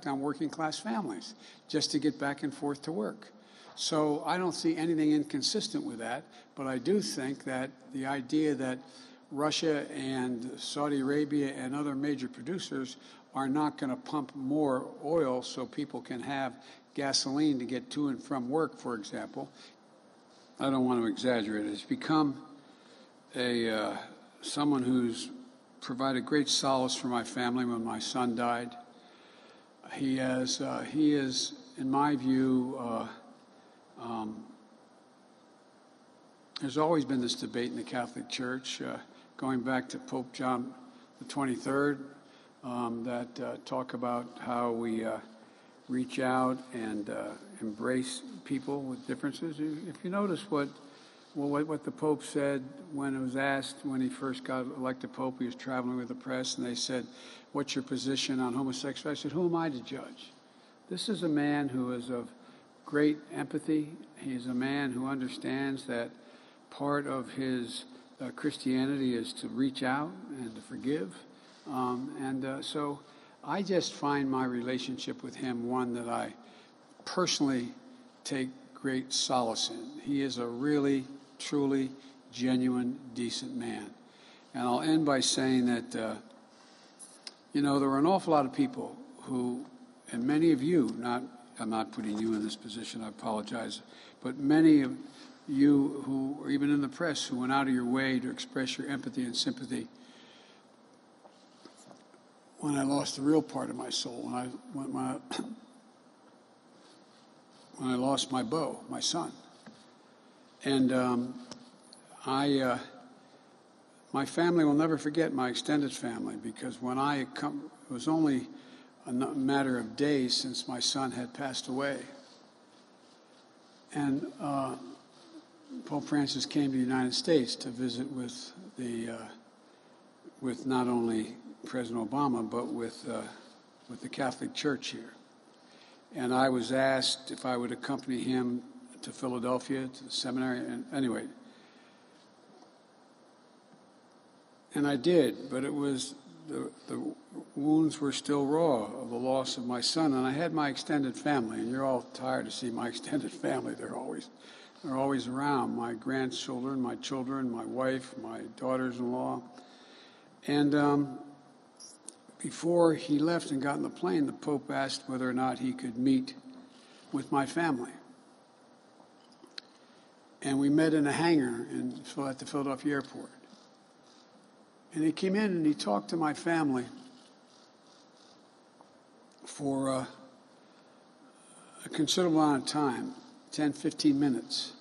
effect on working class families just to get back and forth to work. So I don't see anything inconsistent with that, but I do think that the idea that Russia and Saudi Arabia and other major producers are not going to pump more oil so people can have gasoline to get to and from work, for example. I don't want to exaggerate it. It's become someone who's provided great solace for my family when my son died. He is, in my view, there's always been this debate in the Catholic Church, going back to Pope John the 23rd, that talk about how we reach out and embrace people with differences. If you notice what the Pope said when it was asked, when he first got elected Pope, he was traveling with the press, and they said, "What's your position on homosexuality?" I said, "Who am I to judge?" This is a man who is of great empathy. He's a man who understands that part of his Christianity is to reach out and to forgive. So I just find my relationship with him one that I personally take great solace in. He is a really, truly, genuine, decent man. And I'll end by saying that, there were an awful lot of people who, and many of you, I'm not putting you in this position, I apologize, but many of you who are even in the press who went out of your way to express your empathy and sympathy when I lost the real part of my soul, when I lost my beau, my son. And my family will never forget, my extended family, because when it was only a matter of days since my son had passed away. And Pope Francis came to the United States to visit with not only President Obama, but with the Catholic Church here. And I was asked if I would accompany him to Philadelphia, to the seminary, and anyway. And I did, but it was, the wounds were still raw of the loss of my son, and I had my extended family, and you're all tired to see my extended family. They're always around, my grandchildren, my children, my wife, my daughters-in-law. And before he left and got in the plane, the Pope asked whether or not he could meet with my family. And we met in a hangar at the Philadelphia airport. And he came in and he talked to my family for a considerable amount of time, 10, 15 minutes,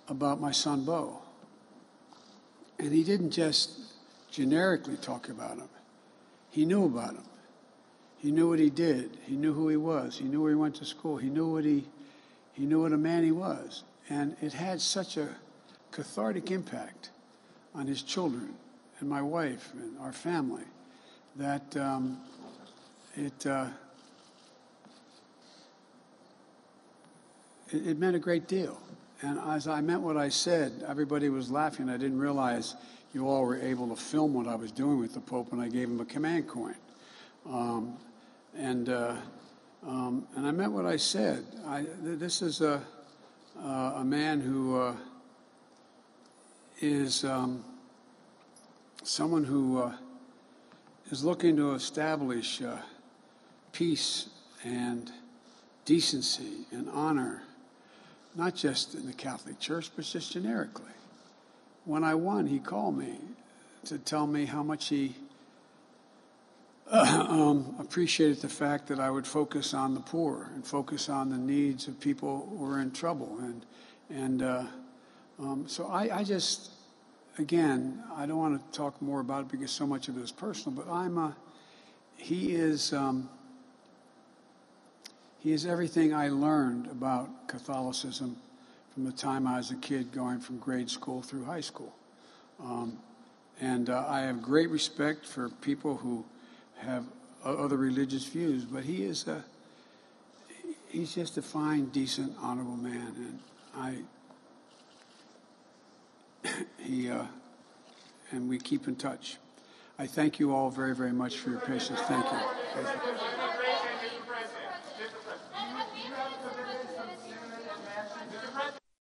about my son, Beau. And he didn't just generically talk about him. He knew about him. He knew what he did. He knew who he was. He knew where he went to school. He knew what a man he was. And it had such a cathartic impact on his children and my wife and our family that it meant a great deal. And as I meant what I said, everybody was laughing. I didn't realize you all were able to film what I was doing with the Pope when I gave him a command coin. And I meant what I said. This is a man who is someone who is looking to establish peace and decency and honor, not just in the Catholic Church, but just generically. When I won, he called me to tell me how much he appreciated the fact that I would focus on the poor and focus on the needs of people who are in trouble. So I just, again, I don't want to talk more about it because so much of it is personal, but he is everything I learned about Catholicism from the time I was a kid going from grade school through high school. I have great respect for people who have other religious views, but he's just a fine, decent, honorable man, and we keep in touch. I thank you all very, very much for your patience. Thank you.